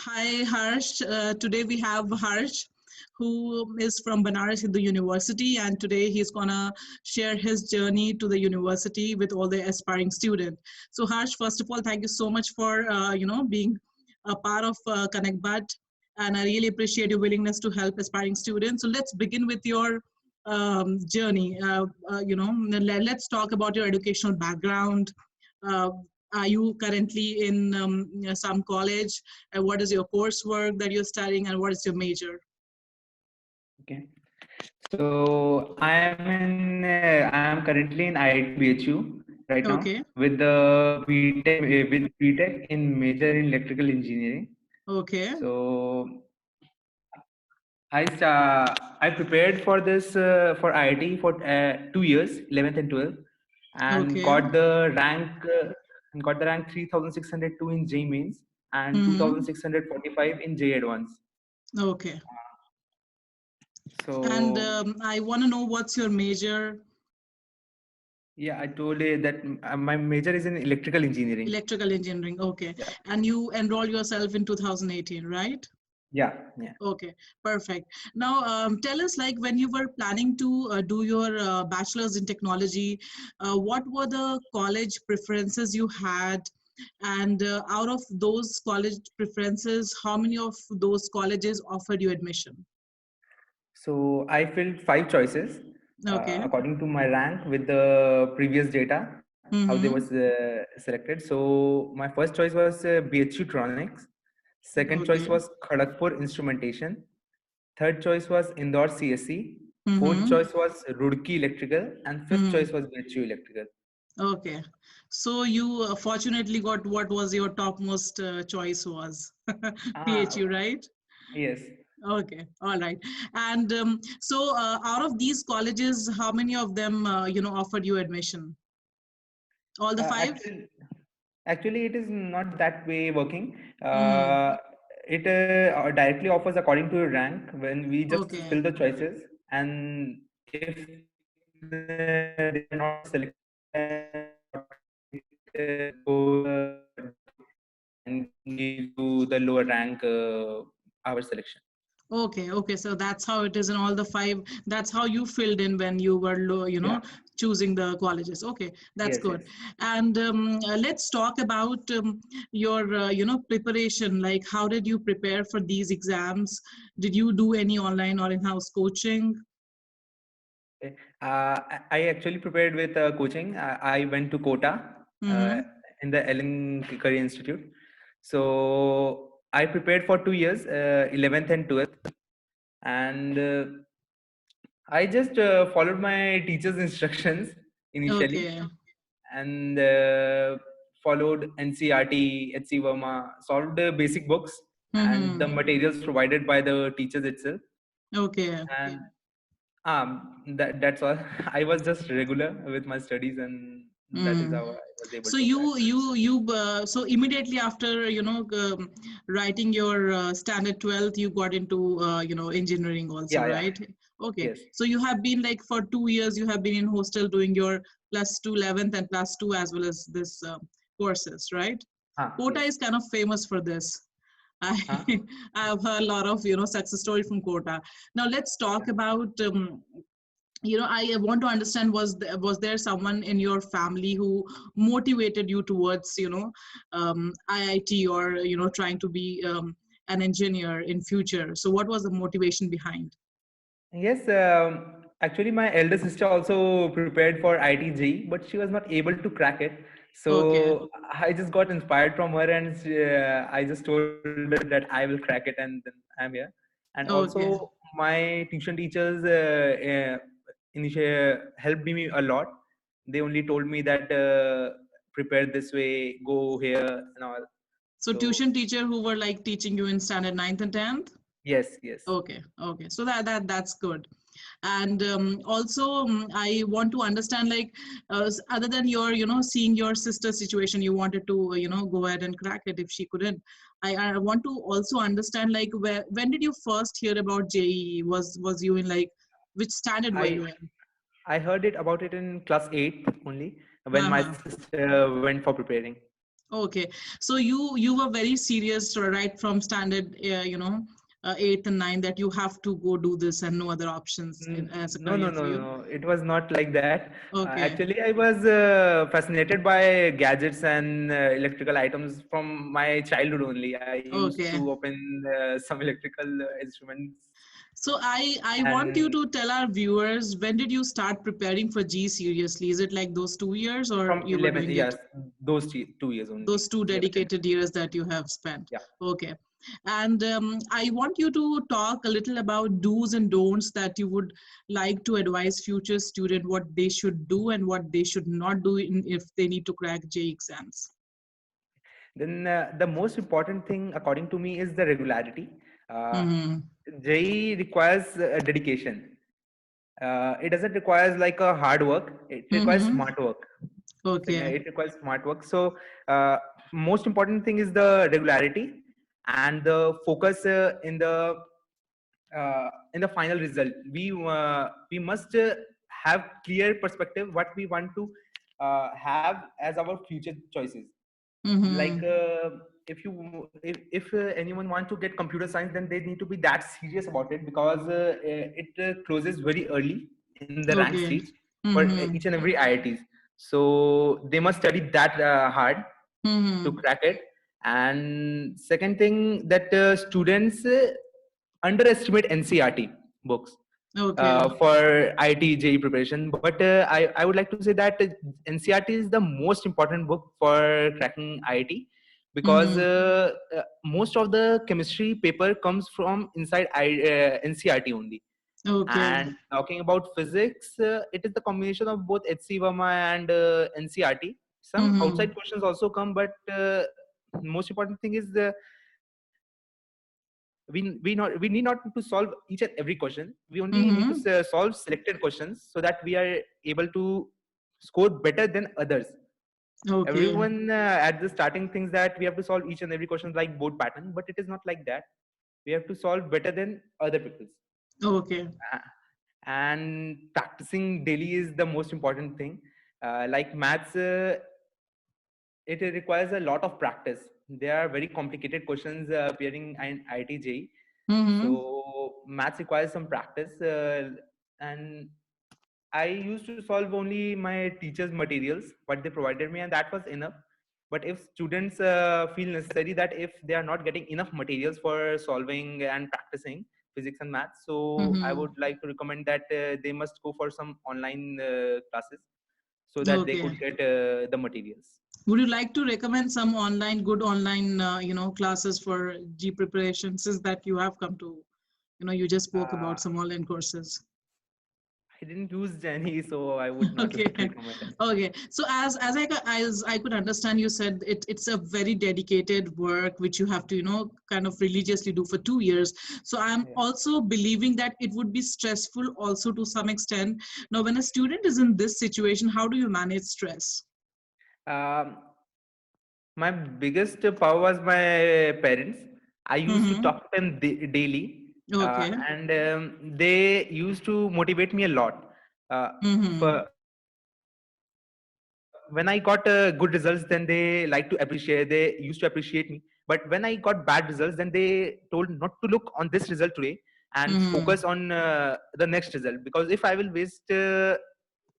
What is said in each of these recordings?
Hi, Harsh. Today we have Harsh, who is from Banaras Hindu University, and today he's gonna share his journey to the university with all the aspiring students. So, Harsh, first of all, thank you so much for being a part of ConnectBud, and I really appreciate your willingness to help aspiring students. So, let's begin with your journey. Let's talk about your educational background. Uh, are you currently in some college? And what is your coursework that you're studying, and what is your major? Okay. So I am currently in IIT BHU right now Okay, with the BTech in major in electrical engineering. okay, So I prepared for this for IIT for 2 years, 11th and 12th, and okay. got the rank 3602 in J mains and Mm-hmm. 2645 in J advanced. Okay. And So I want to know what's your major. yeah, I told you that my major is in electrical engineering. Electrical engineering. Okay. Yeah, And you enrolled yourself in 2018, right? yeah, yeah. Okay, perfect. Now, tell us, like, when you were planning to do your bachelor's in technology, what were the college preferences you had? And out of those college preferences, how many of those colleges offered you admission? So I filled five choices Okay. according to my rank with the previous data, how they was Mm-hmm. selected. So my first choice was BHU Tronics. Second choice Okay. was Kharagpur Instrumentation. Third choice was Indore CSE. Fourth Mm-hmm. choice was Roorkee Electrical, and fifth Mm-hmm. choice was BHU Electrical. Okay. So you fortunately got what was your topmost choice was Ah, PHU, right? yes. Okay, all right. And so, out of these colleges, how many of them, offered you admission? All the five? Actually, it is not that way working. Mm-hmm. It directly offers according to your rank when we just Okay. fill the choices, and if they are not selected, go and give you the lower rank our selection. Okay, okay. So that's how it is in all the five. That's how you filled in when you were, Yeah. choosing the colleges. Okay, that's Yes. good. Yes. And let's talk about your, preparation. Like, how did you prepare for these exams? Did you do any online or in-house coaching? Okay. I actually prepared with coaching. I went to Kota uh, Mm-hmm. in the Ellen Career Institute. So I prepared for 2 years, 11th and 12th, and I just followed my teacher's instructions initially, Okay. and followed NCRT, HC Verma, solved the basic books and the Mm-hmm. materials provided by the teachers itself, Okay. and that's all. I was just regular with my studies, and that is Mm. how I was able So to crack. so immediately after writing your standard 12th, you got into engineering also, Yeah, yeah, right? Okay. yes, So you have been like for 2 years, you have been in hostel doing your plus two 11th and plus two as well as this courses, right? Kota yes, is kind of famous for this. I huh? I have heard a lot of success story from Kota. Now let's talk Yeah. about I want to understand, was there someone in your family who motivated you towards IIT, or trying to be an engineer in future? So what was the motivation behind? Yes, actually, my elder sister also prepared for ITG, but she was not able to crack it. Okay, So I just got inspired from her, and I just told her that I will crack it, and then I'm here. And okay. also, my tuition teachers helped me a lot. They only told me that prepare this way, go here, and all. So So tuition teacher who were like teaching you in standard ninth and 10th? yes, yes. Okay, okay. So that's good. And also, I want to understand, like, other than your, seeing your sister's situation, you wanted to, go ahead and crack it if she couldn't. I want to also understand, like, when did you first hear about JEE? Was you in, like, which standard were I you in? I heard it about it in class 8 only when my Uh-huh. sister went for preparing. Okay, so you were very serious right from standard, eighth and ninth, that you have to go do this and no other options as a No, no, career no, for you. no. It was not like that. Okay, Actually, I was fascinated by gadgets and electrical items from my childhood only. I used to okay. open some electrical instruments So I want and you to tell our viewers, when did you start preparing for G seriously? Is it like those 2 years, or from you were 11, doing it yes, those 2 years those only, two 11th and dedicated years that you have spent? yeah. Okay. And I want you to talk a little about do's and don'ts that you would like to advise future student, what they should do and what they should not do if they need to crack J exams. Then the most important thing, according to me, is the regularity. Uh, Mm-hmm. JEE requires dedication. It doesn't require like a hard work. It requires Mm-hmm. smart work. Okay. It requires smart work. So uh, most important thing is the regularity and the focus in the final result. We must have clear perspective what we want to have as our future choices. Like Mm-hmm. if anyone want to get computer science, then they need to be that serious about it, because it closes very early in the rank Okay. stage for each Mm-hmm. and every IITs. So they must study that hard to Mm-hmm. crack it. And second thing, that students underestimate NCRT books Okay. for IT JEE preparation. But I would like to say that NCRT is the most important book for cracking IIT, because Mm-hmm. most of the chemistry paper comes from inside NCRT only. Okay. And talking about physics, it is the combination of both HC Verma and NCRT. Some Mm-hmm. outside questions also come, but most important thing is we need not to solve each and every question. We only need to Mm-hmm. solve selected questions, so that we are able to score better than others. Okay. Everyone at the starting thinks that we have to solve each and every question like board pattern, but it is not like that. We have to solve better than other people. Okay. And practicing daily is the most important thing. Like maths, it requires a lot of practice. There are very complicated questions appearing in IIT. Mm-hmm. So maths requires some practice, and I used to solve only my teachers' materials, what they provided me, and that was enough. But if students feel necessary that if they are not getting enough materials for solving and practicing physics and maths, so I Mm-hmm. would like to recommend that they must go for some online classes, so that they Okay. could get the materials. Would you like to recommend some good online, classes for G preparation, since that you have come to, you just spoke Uh, about some online courses? I didn't use any, so I would not Okay. like to recommend it. Okay. So as I could understand, you said it's a very dedicated work which you have to, kind of religiously do for 2 years. So I'm Yeah. also believing that it would be stressful also to some extent. Now, when a student is in this situation, how do you manage stress? Um, my biggest power was my parents. I used to Mm-hmm. talk to them daily, Okay. and they used to motivate me a lot. Uh, Mm-hmm. for when I got good results, then they like to appreciate. They used to appreciate me. But when I got bad results, then they told not to look on this result today and focus Mm-hmm. on the next result. Because if I will waste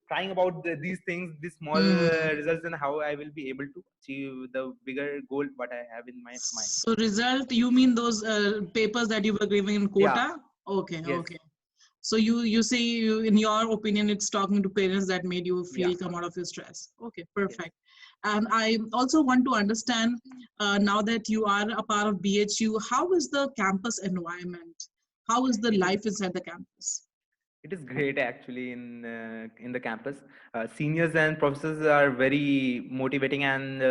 crying about these things, these small Mm-hmm. results, then how I will be able to achieve the bigger goal what I have in my mind. So result, you mean those papers that you were giving in Yeah. quota? Okay, Yes. okay. So you say, in your opinion, it's talking to parents that made you Yeah. feel come out of your stress. Okay, Yes. perfect. And I also want to understand, now that you are a part of BHU, how is the campus environment? How is the It is life inside the campus? it is great actually in the campus. Seniors and professors are very motivating, and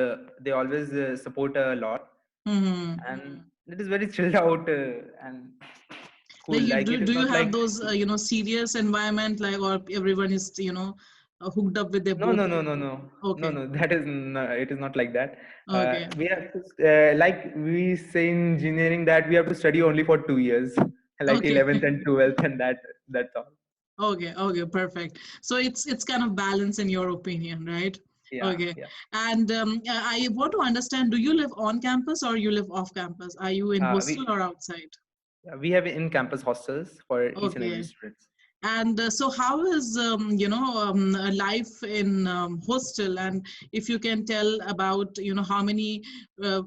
they always support a lot. Hmm. And it is very chilled out and Like, cool. Like it do is you not have like those serious environment, like, or everyone is hooked up with their no, book? no, no, no, no, no, Okay, no. That is it is not like that. okay, We have to like we say in engineering that we have to study only for 2 years, like okay. 11th and 12th, and that's all. Okay, okay, perfect. So it's kind of balance in your opinion, right? Yeah, Okay. yeah. And I want to understand, do you live on campus or you live off campus? Are you in hostel We or outside? yeah, we have in-campus hostels for each and every Okay. student. And so how is, life in hostel? And if you can tell about, how many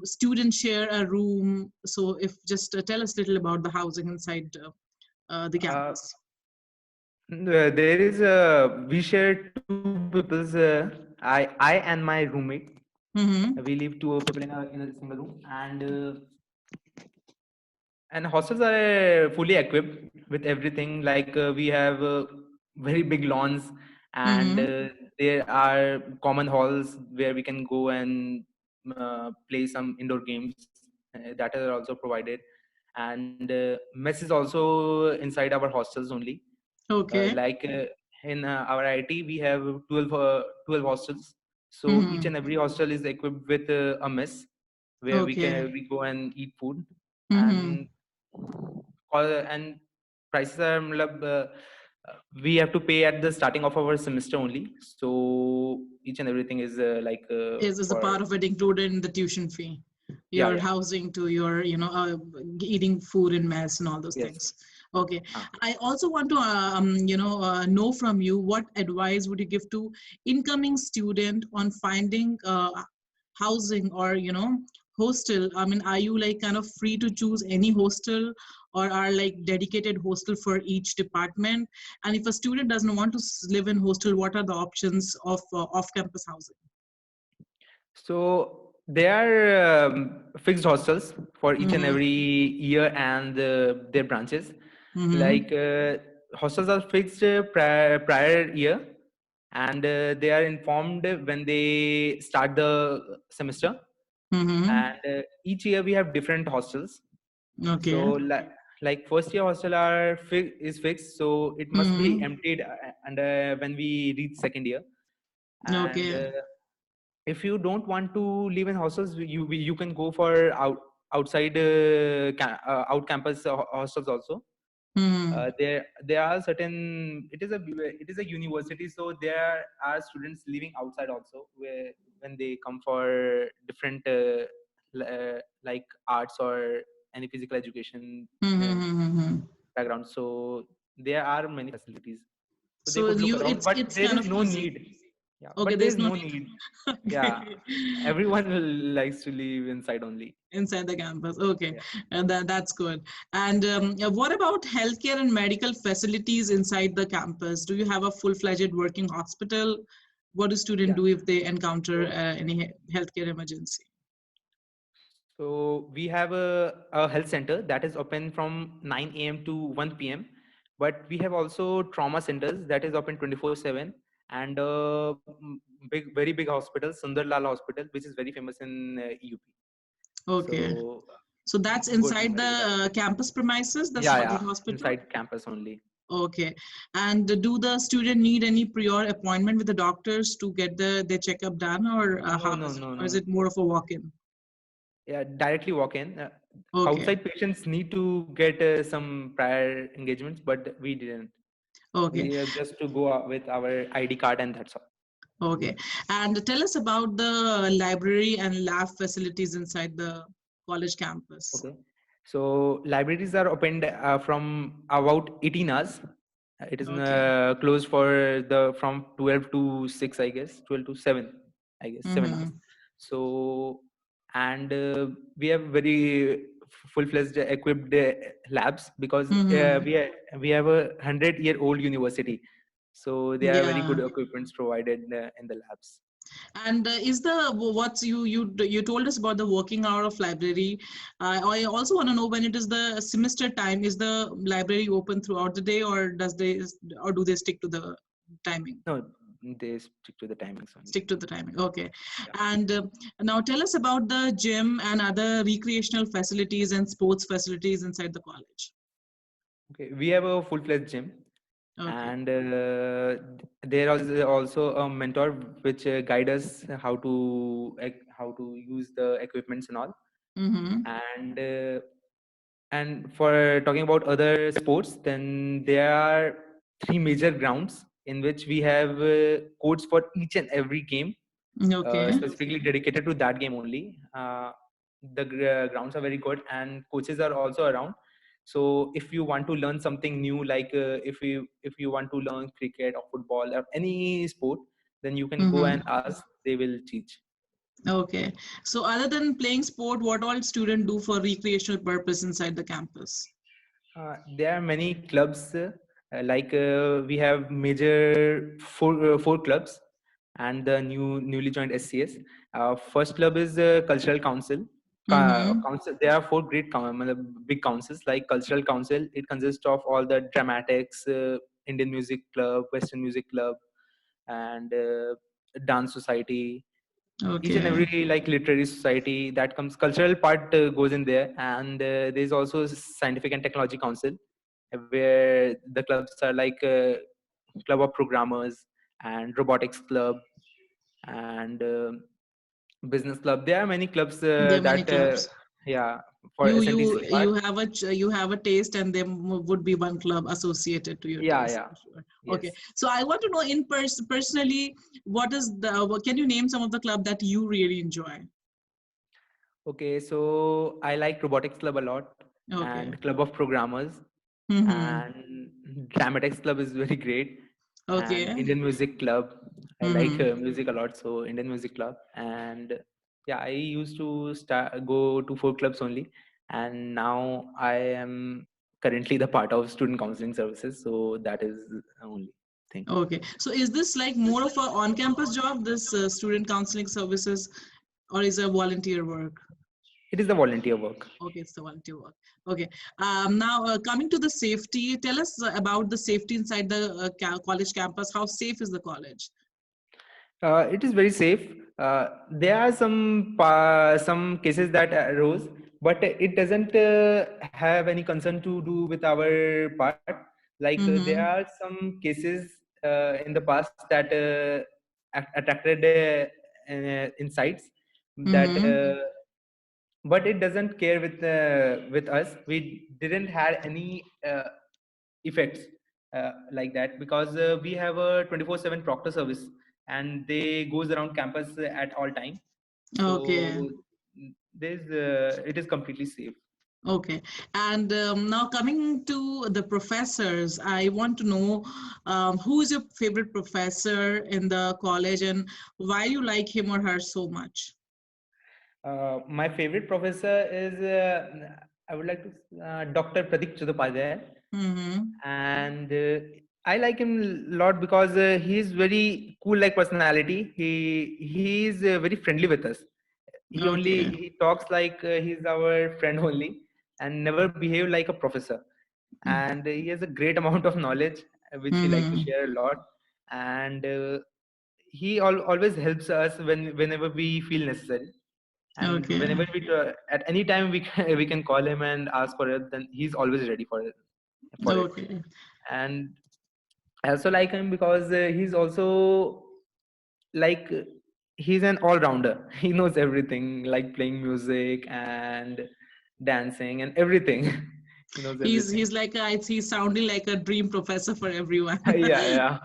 students share a room. So if just tell us a little about the housing inside the Uh, campus. there is a we share two people's. I and my roommate. We Mm-hmm. live two people in a single room, and hostels are fully equipped with everything. Like we have very big lawns, and Mm-hmm. there are common halls where we can go and play some indoor games that are also provided. And mess is also inside our hostels only. Okay. Like in our IIT, we have 12 hostels. So each and Mm-hmm. every hostel is equipped with a mess where Okay. we go and eat food. Mm-hmm. And and prices are we have to pay at the starting of our semester only. So each and everything is Is a for part of it included in the tuition fee, yeah, your yeah, housing to your eating food in mess and all those yes. things. Okay. Ah. I also want to know from you, what advice would you give to incoming student on finding housing or hostel? I mean, are you like kind of free to choose any hostel, or are like dedicated hostel for each department? And if a student doesn't want to live in hostel, what are the options of off campus housing? So there are fixed hostels for each and Mm-hmm. every year and their branches. Mm-hmm. Like hostels are fixed prior year, and they are informed when they start the semester. Mm-hmm. And each year we have different hostels. Okay. So like first year hostel is fixed, so it must be Mm-hmm. emptied and when we reach second year. And Okay. if you don't want to live in hostels, you can go for outside out campus hostels also. Mm-hmm. There are certain, it is a university, so there are students living outside also, where when they come for different like arts or any physical education uh, Mm-hmm. background. So there are many facilities, so they So could look you, around, but it's there kind is of no easy. need. Yeah, Okay, but there there's is no no need. need. Yeah, Okay. everyone likes to live inside only. Inside the campus. Okay, Yeah. and that's good. And what about healthcare and medical facilities inside the campus? Do you have a full-fledged working hospital? What do students Yeah. do if they encounter So any healthcare emergency? so we have a health center that is open from 9 a.m. to 1 p.m. But we have also trauma centers that is open 24/7, and very big hospital, Sundarlal Hospital, which is very famous in UP. Okay. So So that's good, inside very the good hospital. campus premises, Yeah, the yeah, hospital? inside campus only. Okay. And do the student need any prior appointment with the doctors to get their checkup done, or No, how no, is it? no, Or is no. it more of a walk-in? Yeah, directly walk in. Okay. Outside patients need to get some prior engagements, but we didn't. Okay. We have just to go out with our ID card, and that's all. Okay. And tell us about the library and lab facilities inside the college campus. Okay. So libraries are opened from about 18 hours. It is Okay. closed for the from 12 to 6, I guess, 12 to 7, I guess, 7 hours. Mm-hmm. So, and we have very full-fledged equipped labs, because Mm-hmm. we have a 100-year-old university. So there are very good Yeah. equipments provided in the labs. And is the what's you told us about the working hour of library. I also want to know, when it is the semester time, is the library open throughout the day, or do they stick to the timing? No, they stick to the timings only. Stick to the timing. Okay. Yeah. And now tell us about the gym and other recreational facilities and sports facilities inside the college. Okay, we have a full-fledged gym, Okay. and there is also a mentor which guide us how to use the equipments and all. Mm-hmm. And for talking about other sports, then there are three major grounds in which we have courts for each and every game. Okay. specifically dedicated to that game only. The grounds are very good, and coaches are also around. So if you want to learn something new, like if you want to learn cricket or football or any sport, then you can go Mm-hmm. and ask. They will teach. Okay. So other than playing sport, what all students do for recreational purpose inside the campus? There are many clubs. We have major four clubs, and the newly joined SCS. First club is Cultural Council. Mm-hmm. Council. There are four big councils like Cultural Council. It consists of all the dramatics, Indian Music Club, Western Music Club, and Dance Society, each and Okay. every like literary society that comes cultural part goes in there. And there's also Scientific and Technology Council, where the clubs are like club of programmers and robotics club and business club. There are many clubs There are many that clubs. yeah, for You SNTC you part. you have you have a taste, and there would be one club associated to your Yeah, taste yeah, for sure. Okay. yes. So I want to know personally, can you name some of the club that you really enjoy? Okay, so I like robotics club a lot, Okay. and club of programmers, Mm-hmm. and dramatics club is very great, and Okay. Indian music club. I like Mm-hmm. music a lot, so Indian music club. And yeah, I used to go to four clubs only, and now I am currently the part of student counseling services, so that is the only thing. Okay. So is this like more of a on-campus job, this student counseling services, or is it volunteer work? It is the volunteer work. Okay, it's the volunteer work. Okay. Now, coming to the safety, tell us about the safety inside the college campus. How safe is the college? It is very safe. There are some cases that arose, but it doesn't have any concern to do with our part. Like there Mm-hmm. are some cases in the past that attracted insights that, Mm-hmm. but it doesn't care with us. We didn't had any effects like that, because we have a 24/7 proctor service, and they goes around campus at all time. Okay. So there's it is completely safe. Okay. And now coming to the professors, I want to know who is your favorite professor in the college and why you like him or her so much? My favorite professor is I would like to Dr. Pratik Chadopadhyay, Mm-hmm. and I like him a lot because he's very cool like personality. He is very friendly with us. Okay. He talks like he's our friend only, and never behave like a professor. And he has a great amount of knowledge which he like to Mm-hmm. share a lot. And he always helps us whenever we feel necessary, and Okay. whenever at any time we can, we can call him and ask for it, then he's always ready for it. Okay. And I also like him because he's also like he's an all-rounder. He knows everything, like playing music and dancing and everything. He knows everything. He's like he's sounding like a dream professor for everyone. Yeah, yeah.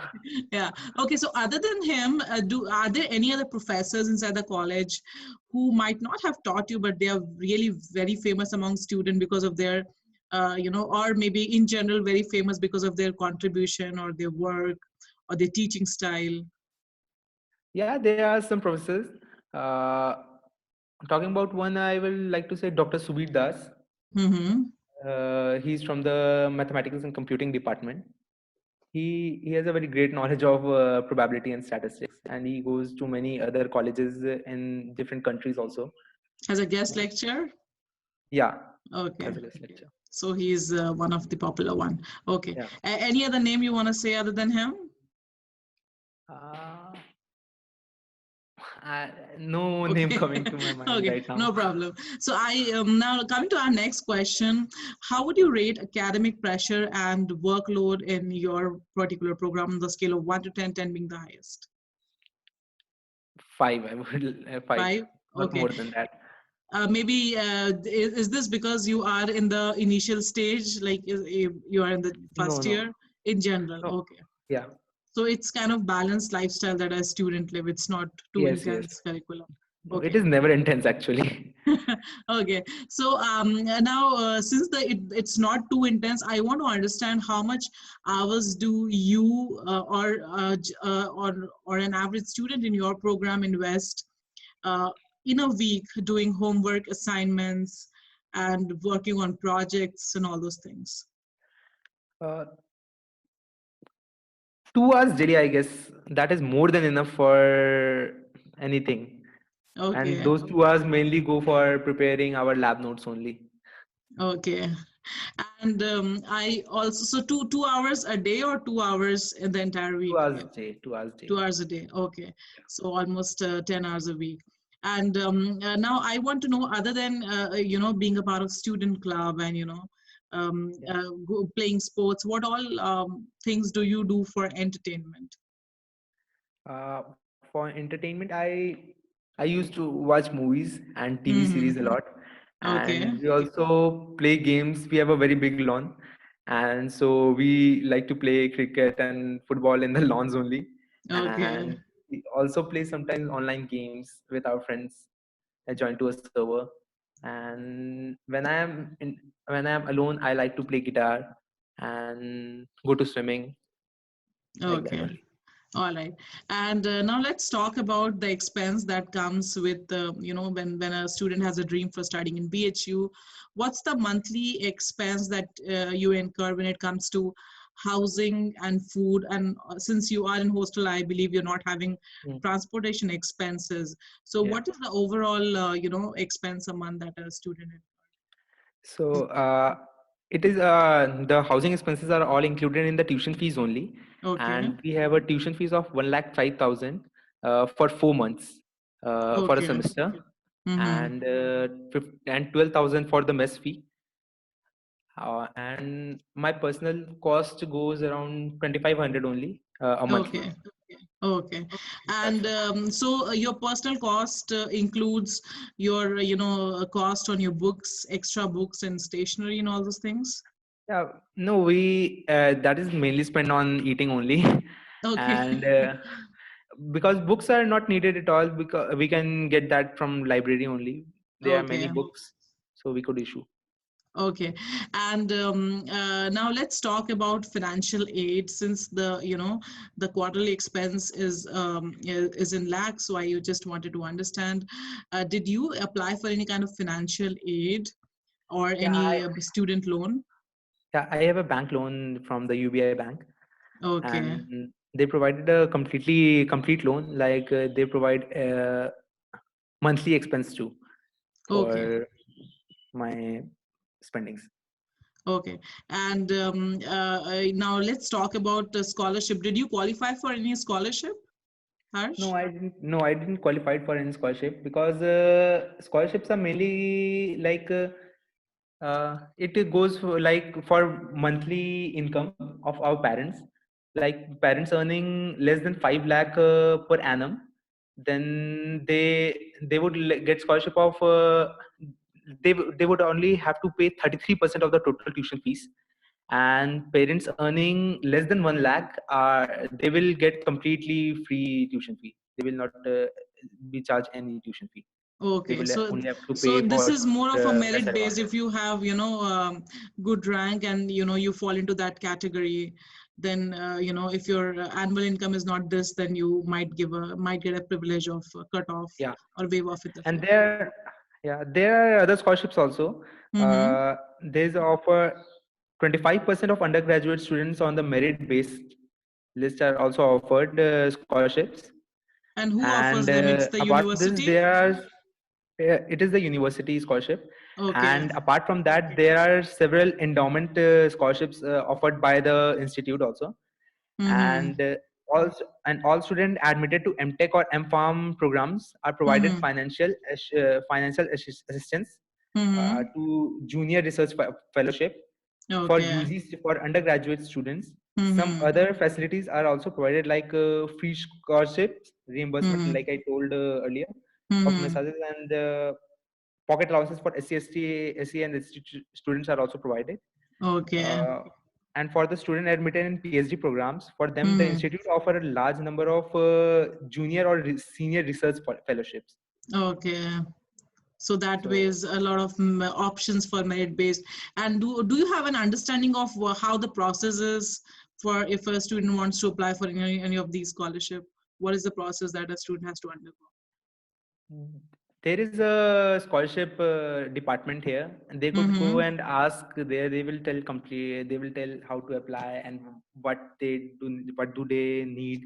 Yeah. Okay. So other than him, are there any other professors inside the college who might not have taught you, but they are really very famous among students because of their, or maybe in general very famous because of their contribution or their work or their teaching style? Yeah, there are some professors. uh, Talking about one, I will like to say Dr. Subir Das. Mm-hmm. He's from the mathematics and computing department. He has a very great knowledge of probability and statistics, and he goes to many other colleges in different countries also. As a guest lecturer? Yeah, Okay. as a guest lecture. So he's one of the popular one. Okay. Yeah. Any other name you want to say other than him? Uh, no name Okay. coming to my mind Okay, right now. no problem. So I now coming to our next question, how would you rate academic pressure and workload in your particular program on the scale of 1 to 10, 10 being the highest? Five, I would 5, 5? not Okay. more than that. Maybe is this because you are in the initial stage, like you are in the No, first no, year in general? no. Okay. Yeah. So it's kind of balanced lifestyle that a student live. It's not too Yes, yes. intense curriculum. No, it Okay. is never intense actually. Okay. So now since it's not too intense, I want to understand how much hours do you or an average student in your program invest uh, in a week doing homework assignments and working on projects and all those things. uh, 2 hours daily, I guess that is more than enough for anything, and Okay. those 2 hours mainly go for preparing our lab notes only. Okay. And I also, so two hours a day or 2 hours in the entire two week? hours day 2 hours day 2 hours a day. Okay. So almost 10 hours a week. And now I want to know, other than, being a part of student club and, playing sports, what all things do you do for entertainment? For entertainment, I used to watch movies and TV series a Mm-hmm. lot, Okay. and we also play games. We have a very big lawn, and so we like to play cricket and football in the lawns only. Okay. And we also play sometimes online games with our friends. I join to a server, and when I am alone, I like to play guitar and go to swimming, like that Okay. only. All right. And now let's talk about the expense that comes with, when a student has a dream for studying in BHU. What's the monthly expense that you incur when it comes to housing and food? And since you are in hostel, I believe you're not having Mm. transportation expenses. So Yeah. what is the overall, expense a month that a student? So it is the housing expenses are all included in the tuition fees only, Okay. and we have a tuition fees of 1,05,000 for 4 months for a Okay. semester, Mm-hmm. and 12,000 for the mess fee. And my personal cost goes around 2,500 only a month. Okay. Okay. That's And all. so your personal cost includes your, cost on your books, extra books and stationery and all those things? Yeah, no, we that is mainly spent on eating only, Okay. and because books are not needed at all, because we can get that from library only. There are many Okay. books, so we could issue. Okay. And now let's talk about financial aid, since the quarterly expense is in lakhs. So I just wanted to understand, did you apply for any kind of financial aid or Yeah, any student loan? I have a bank loan from the UBI bank, Okay. and they provided a complete loan. Like they provide monthly expense too Okay. for my spendings. Okay. And now let's talk about the scholarship. Did you qualify for any scholarship, Harsh? No, I didn't. No, I didn't qualify for any scholarship because scholarships are mainly like it goes for monthly income of our parents. Like parents earning less than 5 lakh per annum, then they would get scholarship of they would only have to pay 33% of the total tuition fees, and parents earning less than 1 lakh they will get completely free tuition fee. They will not be charged any tuition fee. They Okay, will so only have to so pay this for is more of a mess merit base. If allowances. you have, good rank and you fall into that category, then if your annual income is not this, then you might get a privilege of cut off Yeah, or waive off with the and fee. there are other scholarships also. Mm-hmm. There's offer 25% of undergraduate students on the merit based list are also offered scholarships. And who And offers them? It's the apart from this, university? there are it is the university scholarship, Okay. and apart from that, there are several endowment scholarships offered by the institute also. Mm-hmm. And all students admitted to MTech or MPharm programs are provided Mm-hmm. financial assistance Mm-hmm. to junior research fellowship for Okay. UGs for undergraduate students. Some Mm-hmm. other facilities are also provided, like free scholarships, reimbursement, Mm-hmm. like I told earlier, of Mm-hmm. massages, and pocket allowances for SC, ST, SE, and ST students are also provided. Okay. Uh, And for the student admitted in PhD programs, for them the Mm-hmm. institute offer a large number of junior or senior research fellowships. Okay. So that way So is a lot of options for merit based. And do you have an understanding of how the process is for if a student wants to apply for any of these scholarship? What is the process that a student has to undergo? there is a scholarship department here, and they could go Mm-hmm. and ask there. They will tell complete. They will tell how to apply and what they do. What do they need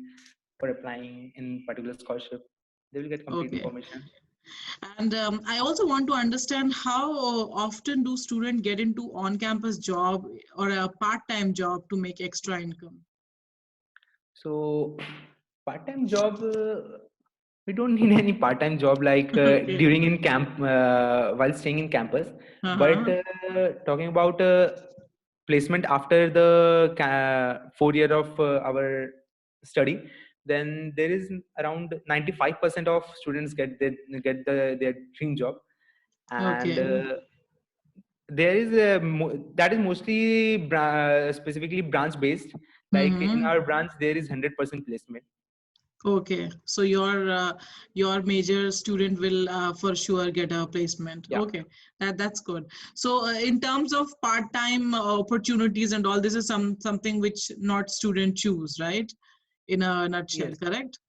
for applying in particular scholarship. They will get complete Okay. information. And I also want to understand how often do students get into on-campus job or a part-time job to make extra income? So part-time job, we don't need any part-time job like Okay. during in camp while staying in campus. But Uh-huh. talking about placement after the 4 year of our study, then there is around 95% of students get their dream job, and Okay. there is that is mostly specifically branch based. Like in Mm-hmm. our branch there is 100% placement. Okay, so your major student will for sure get a placement. Yeah. Okay, that's good. So in terms of part-time opportunities and all, this is something which not student choose, right? In a nutshell, Yes. correct?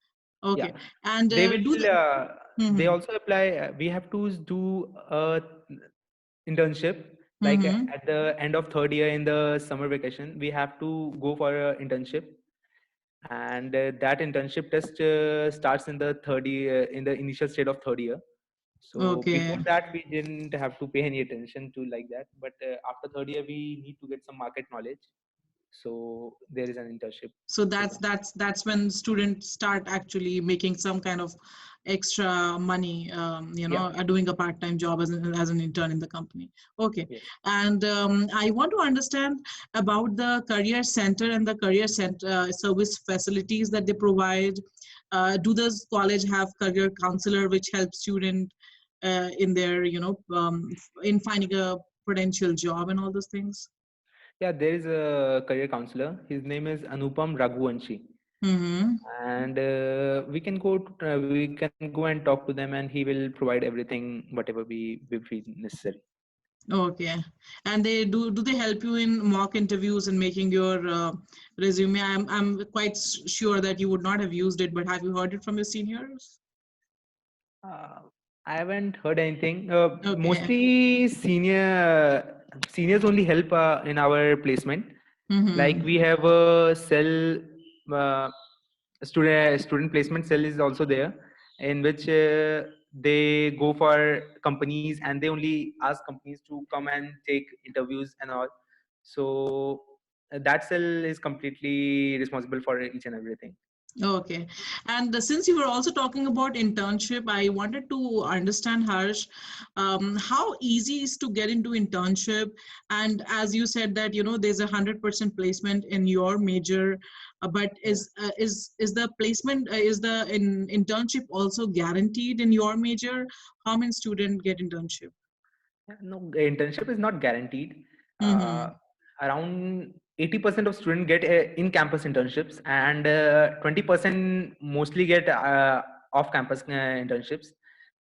Yeah. Okay, and They do will the they mm-hmm, also apply. We have to do a internship, like mm-hmm, at the end of third year in the summer vacation we have to go for a internship, and that internship test starts in the third year, in the initial state of third year. So before okay. that we didn't have to pay any attention to like that, but after third year we need to get some market knowledge, so there is an internship So program. that's when students start actually making some kind of extra money, Yeah. doing a part-time job as an intern in the company. Okay, Yes. and I want to understand about the career center and the career center service facilities that they provide. Do this college have career counselor which helps student in their in finding a potential job and all those things? Yeah, there is a career counselor. His name is Anupam Raghuvanshi, Mm-hmm. and we can go and talk to them, and he will provide everything whatever we feel necessary. Okay. And they do they help you in mock interviews and making your resume? I'm quite sure that you would not have used it, but have you heard it from your seniors? Uh, I haven't heard anything. Okay. Mostly seniors only help in our placement. Like Mm-hmm. we have a cell, uh, student placement cell is also there, in which they go for companies and they only ask companies to come and take interviews and all. So that cell is completely responsible for each and everything. Okay. And since you were also talking about internship, I wanted to understand, Harsh, how easy is to get into internship? And as you said that, there's 100% placement in your major, but Yeah. is the placement, is the internship also guaranteed in your major? How many students get internship? Yeah, no, internship is not guaranteed. Uh, Mm-hmm. Around 80% of students get in-campus internships, and 20% mostly get off-campus internships.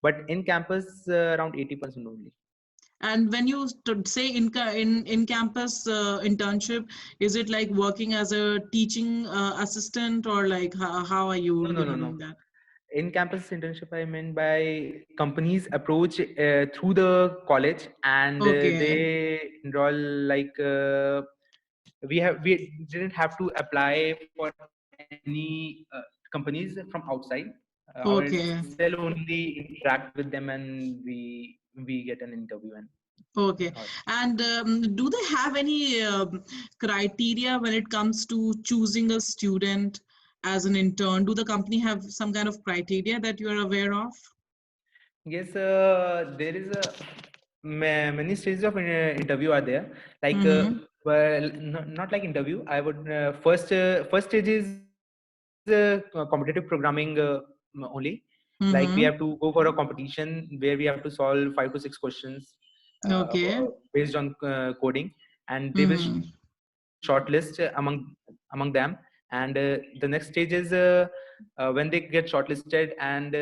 But in-campus, around 80% only. And when you say in campus internship, is it like working as a teaching assistant or like how are No, you no, no, no. doing that? In-campus internship, I meant by companies approach through the college, and Okay, they enroll like we didn't have to apply for any companies from outside. Our cell okay, only interact with them, and we get an interview and okay. all. And do they have any criteria when it comes to choosing a student as an intern? Do the company have some kind of criteria that you are aware of? Yes, there is a many stages of interview are there. Like, Mm-hmm. well, not like interview. I would first stage is competitive programming only. Like we have to Mm-hmm. go for a competition where we have to solve 5 to 6 questions Okay. based on coding, and they will Mm-hmm. shortlist us. shortlist among them, and the next stage is when they get shortlisted, and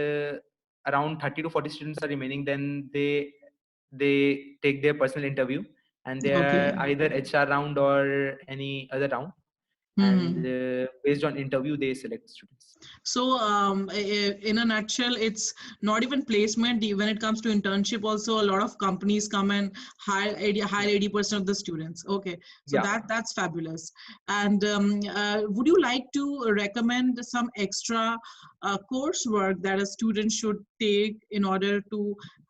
around 30 to 40 students are remaining. Then they take their personal interview, and they Okay. are either HR round or any other round, and Hmm. based on interview they select students. So, in a nutshell, it's not even placement. When it comes to internship, also a lot of companies come and hire Yeah, 80% of the students. Okay, so yeah. that's fabulous. And would you like to recommend some extra coursework that a student should take in order to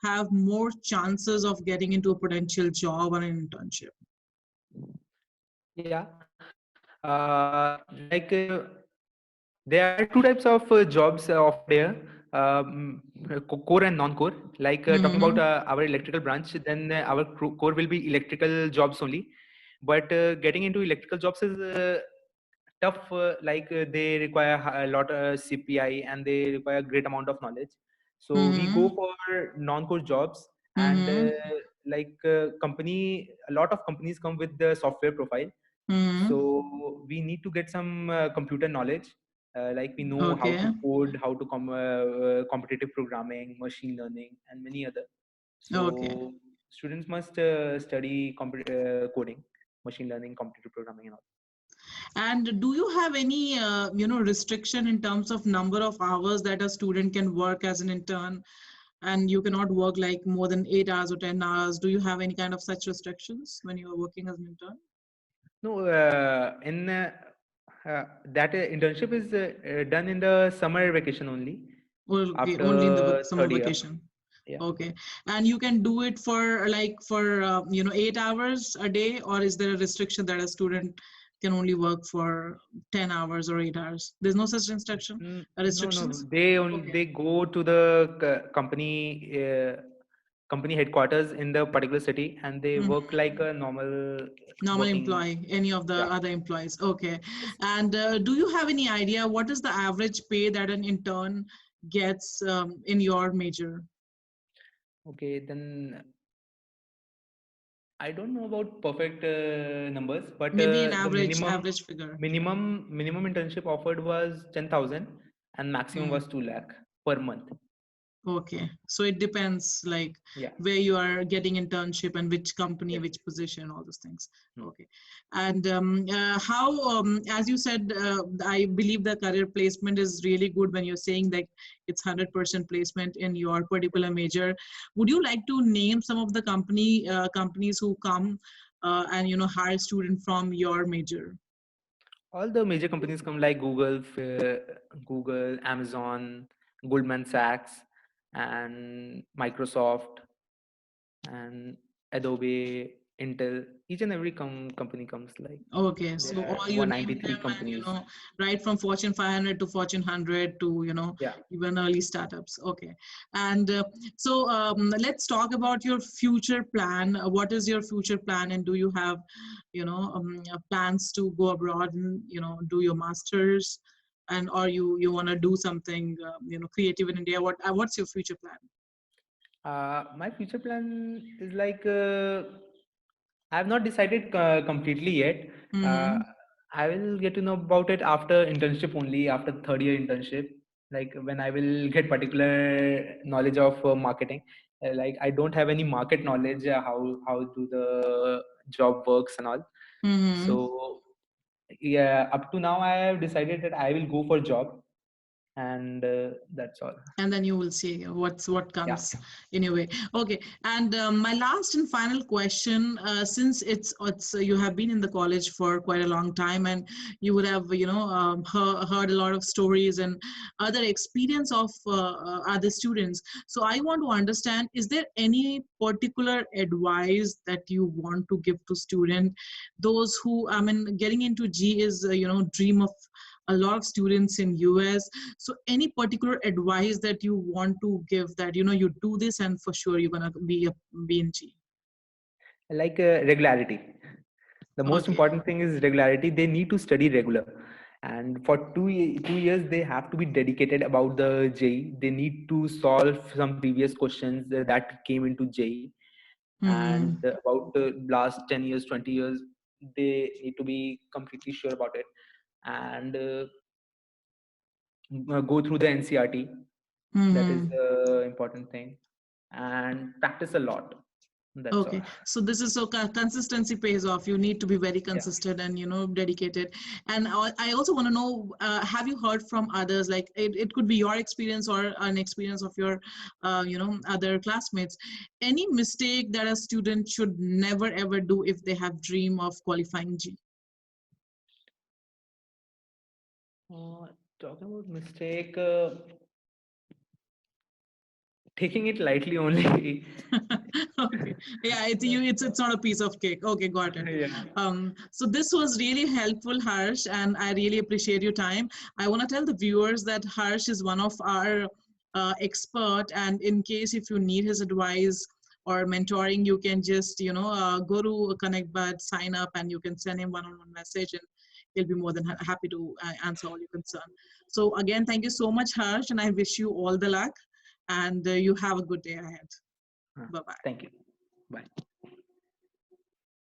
have more chances of getting into a potential job or an internship? Yeah, like there are two types of jobs offered here, core and non-core. Like talking about Mm-hmm. our electrical branch, then our core will be electrical jobs only. But getting into electrical jobs is tough. Like they require a lot of CPI, and they require a great amount of knowledge. So we go Mm-hmm. for non-core jobs, and Mm-hmm. like a lot of companies come with the software profile, Mm-hmm. so we need to get some computer knowledge, like we know how Okay. to code, how to competitive programming, machine learning, and many other. Okay. So students must study coding, machine learning, competitive programming, and all. And do you have any, restriction in terms of number of hours that a student can work as an intern? And you cannot work like more than 8 hours or 10 hours. Do you have any kind of such restrictions when you are working as an intern? No, in that internship is done in the summer vacation only, Okay, only in the after summer third year. vacation. Yeah. Okay. And you can do it for 8 hours a day, or is there a restriction that a student can only work for 10 hours or 8 hours? There's no such instruction, No, no, restrictions? Okay. they go to the company headquarters in the particular city, and they work Mhm. like a normal Normal working. employee, any of the Yeah. other employees. Okay. Yes. And do you have any idea what is the average pay that an intern gets in your major? Okay, then I don't know about perfect numbers, but Maybe an the average figure. minimum internship offered was 10,000, and maximum Hmm. was 2 lakh per month. Okay, so it depends like Yeah. where you are getting internship and which company, Yes. which position, all those things. Hmm. Okay, and how, as you said, I believe the career placement is really good when you're saying that it's 100% placement in your particular major. Would you like to name some of the companies who come and hire student from your major? All the major companies come, like Google, Amazon, Goldman Sachs, and Microsoft, and Adobe, Intel. Each and every company comes. Like Okay, there so are all you name 193 them and companies. right from Fortune 500 to Fortune 100 to Yeah. even early startups. Okay, and so let's talk about your future plan. What is your future plan, and do you have plans to go abroad and do your masters, and or you want to do something creative in India? What's your future plan? My future plan is like I have not decided completely yet. Uh, Mm-hmm. I will get to know about it after internship only, after third year internship. Like when I will get particular knowledge of marketing. Like I don't have any market knowledge. How do the job works and all. Mm-hmm. So yeah, up to now I have decided that I will go for job, and that's all. And then you will see what Yeah. comes anyway. Okay, and my last and final question, since it's you have been in the college for quite a long time, and you would have heard a lot of stories and other experience of other students. So I want to understand, is there any particular advice that you want to give to student, those who, I mean, getting into G is dream of a lot of students in US. So any particular advice that you want to give, that you do this and for sure you're gonna be in G? Like regularity. The most Okay. important thing is regularity. They need to study regular, and for 2 years they have to be dedicated about the JE. They need to solve some previous questions that came into JE, and Mm-hmm. about the last 10 years, 20 years, they need to be completely sure about it, and go through the NCRT. That is Mm-hmm. the important thing, and practice a lot. That's all. Okay, so this is so consistency pays off. You need to be very Yeah. consistent and dedicated. And I also want to know, have you heard from others? Like it could be your experience or an experience of your, other classmates. Any mistake that a student should never ever do if they have dream of qualifying G? Uh, Talking about mistake, taking it lightly only. Okay, yeah, it's not a piece of cake. Okay, got it. Yeah. So this was really helpful, Harsh, and I really appreciate your time. I want to tell the viewers that Harsh is one of our expert, and in case if you need his advice or mentoring, you can just go to ConnectBud, sign up, and you can send him one-on-one message, and he'll be more than happy to answer all your concern. So again, thank you so much, Harsh, and I wish you all the luck, and you have a good day ahead. Uh, Bye bye. Thank you. Bye.